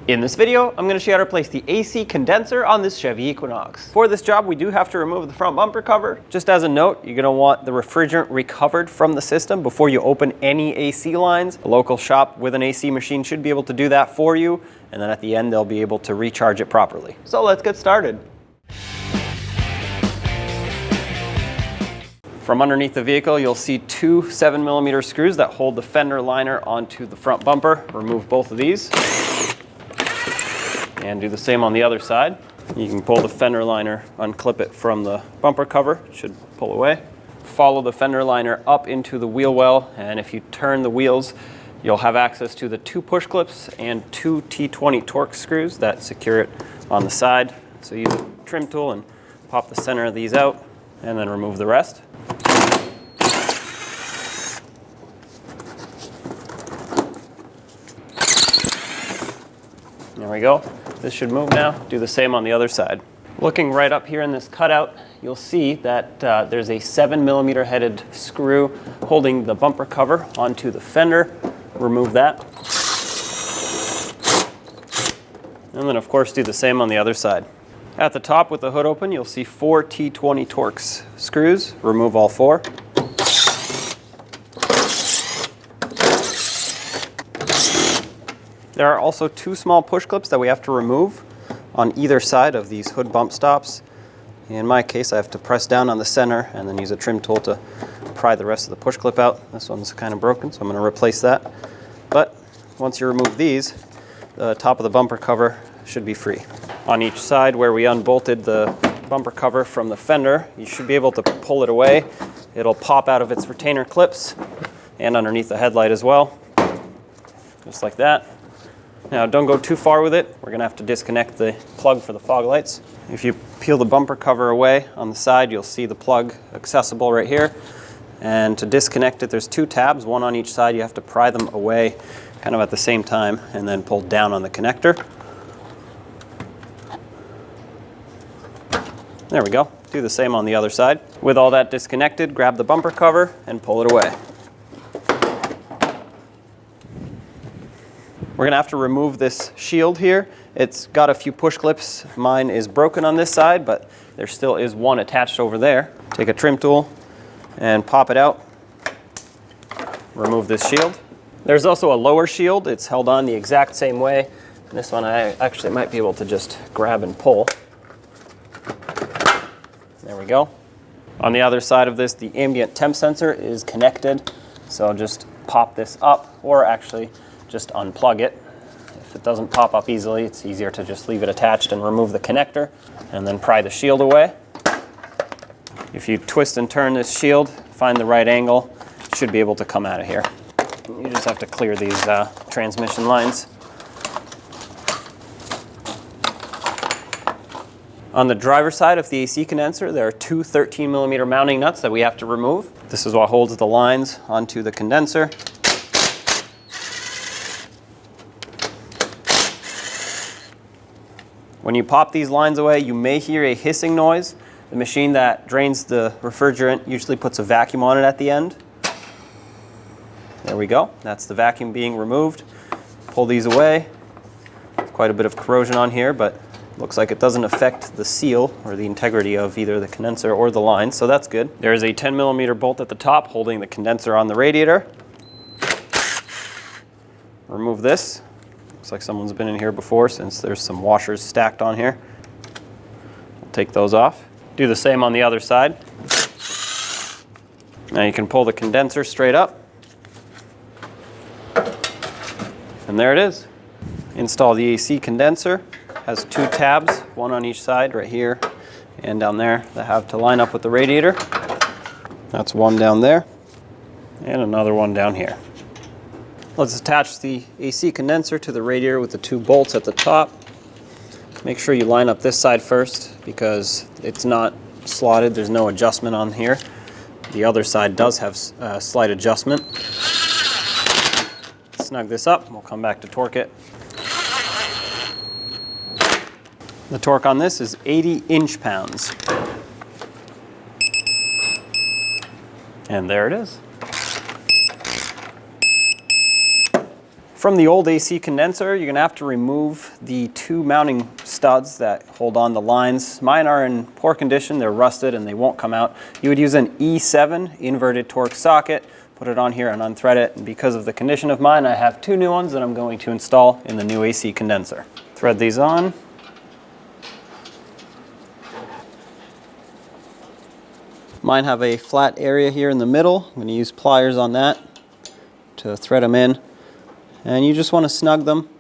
In this video, I'm going to show you how to replace the AC condenser on this Chevy Equinox. For this job, we do have to remove the front bumper cover. Just as a note, you're going to want the refrigerant recovered from the system before you open any AC lines. A local shop with an AC machine should be able to do that for you, and then at the end, they'll be able to recharge it properly. So let's get started. From underneath the vehicle, you'll see two 7mm screws that hold the fender liner onto the front bumper. Remove both of these. And do the same on the other side. You can pull the fender liner, unclip it from the bumper cover. It should pull away. Follow the fender liner up into the wheel well, and if you turn the wheels, you'll have access to the two push clips and two T20 Torx screws that secure it on the side. So use a trim tool and pop the center of these out, and then remove the rest. There we go. This should move now. Do the same on the other side. Looking right up here in this cutout, you'll see that there's a 7mm headed screw holding the bumper cover onto the fender. Remove that. And then of course do the same on the other side. At the top with the hood open, you'll see four T20 Torx screws. Remove all four. There are also two small push clips that we have to remove on either side of these hood bump stops. In my case, I have to press down on the center and then use a trim tool to pry the rest of the push clip out. This one's kind of broken, so I'm going to replace that. But once you remove these, the top of the bumper cover should be free. On each side where we unbolted the bumper cover from the fender, you should be able to pull it away. It'll pop out of its retainer clips and underneath the headlight as well, just like that. Now don't go too far with it. We're going to have to disconnect the plug for the fog lights. If you peel the bumper cover away on the side, you'll see the plug accessible right here. And to disconnect it, there's two tabs, one on each side. You have to pry them away kind of at the same time and then pull down on the connector. There we go. Do the same on the other side. With all that disconnected, grab the bumper cover and pull it away. We're going to have to remove this shield here. It's got a few push clips. Mine is broken on this side, but there still is one attached over there. Take a trim tool and pop it out. Remove this shield. There's also a lower shield. It's held on the exact same way. And this one I actually might be able to just grab and pull. There we go. On the other side of this, the ambient temp sensor is connected. So I'll just pop this up, or actually just unplug it. If it doesn't pop up easily, it's easier to just leave it attached and remove the connector and then pry the shield away. If you twist and turn this shield, find the right angle, it should be able to come out of here. You just have to clear these transmission lines. On the driver's side of the AC condenser, there are two 13mm mounting nuts that we have to remove. This is what holds the lines onto the condenser. When you pop these lines away, you may hear a hissing noise. The machine that drains the refrigerant usually puts a vacuum on it at the end. There we go. That's the vacuum being removed. Pull these away. Quite a bit of corrosion on here, but looks like it doesn't affect the seal or the integrity of either the condenser or the line, so that's good. There is a 10mm bolt at the top holding the condenser on the radiator. Remove this. Looks like someone's been in here before since there's some washers stacked on here. We'll take those off. Do the same on the other side. Now you can pull the condenser straight up. And there it is. Install the AC condenser. Has two tabs, one on each side right here and down there that have to line up with the radiator. That's one down there and another one down here. Let's attach the AC condenser to the radiator with the two bolts at the top. Make sure you line up this side first because it's not slotted. There's no adjustment on here. The other side does have a slight adjustment. Snug this up. We'll come back to torque it. The torque on this is 80 inch-pounds. And there it is. From the old AC condenser, you're going to have to remove the two mounting studs that hold on the lines. Mine are in poor condition, they're rusted and they won't come out. You would use an E7 inverted torque socket, put it on here and unthread it. And because of the condition of mine, I have two new ones that I'm going to install in the new AC condenser. Thread these on. Mine have a flat area here in the middle. I'm going to use pliers on that to thread them in. And you just want to snug them.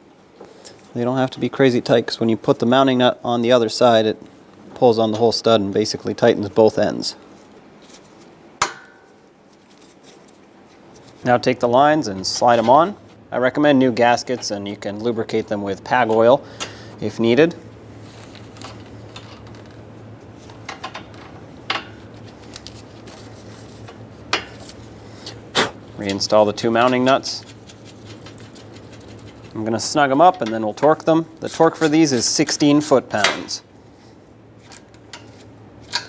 They don't have to be crazy tight, because when you put the mounting nut on the other side, it pulls on the whole stud and basically tightens both ends. Now take the lines and slide them on. I recommend new gaskets, and you can lubricate them with PAG oil if needed. Reinstall the two mounting nuts. I'm going to snug them up and then we'll torque them. The torque for these is 16 foot-pounds.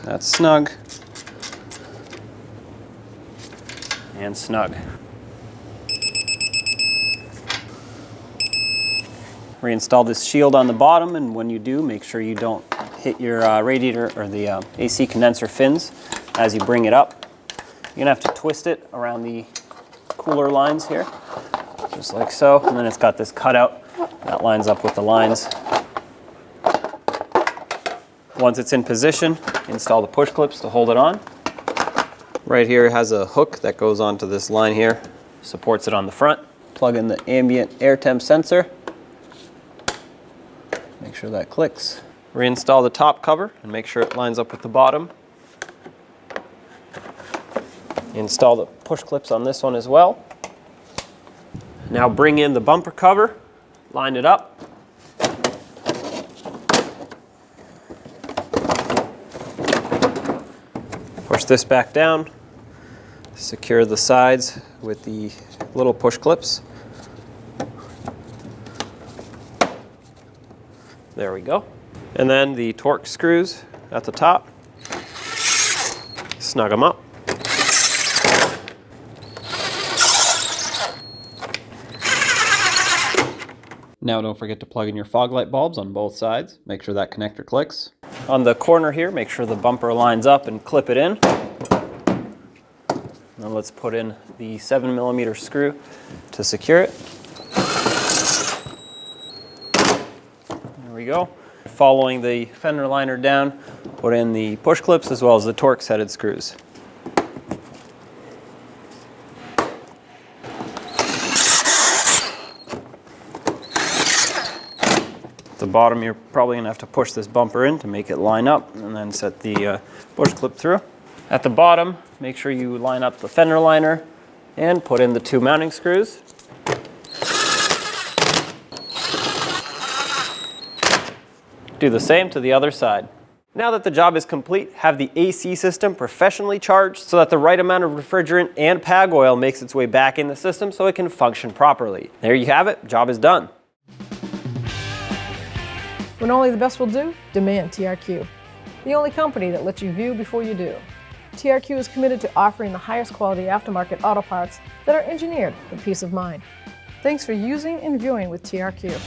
That's snug and snug. Reinstall this shield on the bottom, and when you do, make sure you don't hit your radiator or the AC condenser fins as you bring it up. You're going to have to twist it around the cooler lines here, just like so, and then it's got this cutout that lines up with the lines. Once it's in position, install the push clips to hold it on. Right here has a hook that goes onto this line here, supports it on the front. Plug in the ambient air temp sensor. Make sure that clicks. Reinstall the top cover and make sure it lines up with the bottom. Install the push clips on this one as well. Now bring in the bumper cover, line it up. Push this back down. Secure the sides with the little push clips. There we go. And then the torque screws at the top. Snug them up. Now don't forget to plug in your fog light bulbs on both sides. Make sure that connector clicks. On the corner here, make sure the bumper lines up and clip it in. Now let's put in the 7mm screw to secure it. There we go. Following the fender liner down, put in the push clips as well as the Torx headed screws. At the bottom, you're probably going to have to push this bumper in to make it line up and then set the push clip through. At the bottom, make sure you line up the fender liner and put in the 2 mounting screws. Do the same to the other side. Now that the job is complete, have the AC system professionally charged so that the right amount of refrigerant and PAG oil makes its way back in the system so it can function properly. There you have it, job is done. When only the best will do, demand TRQ. The only company that lets you view before you do. TRQ is committed to offering the highest quality aftermarket auto parts that are engineered for peace of mind. Thanks for using and viewing with TRQ.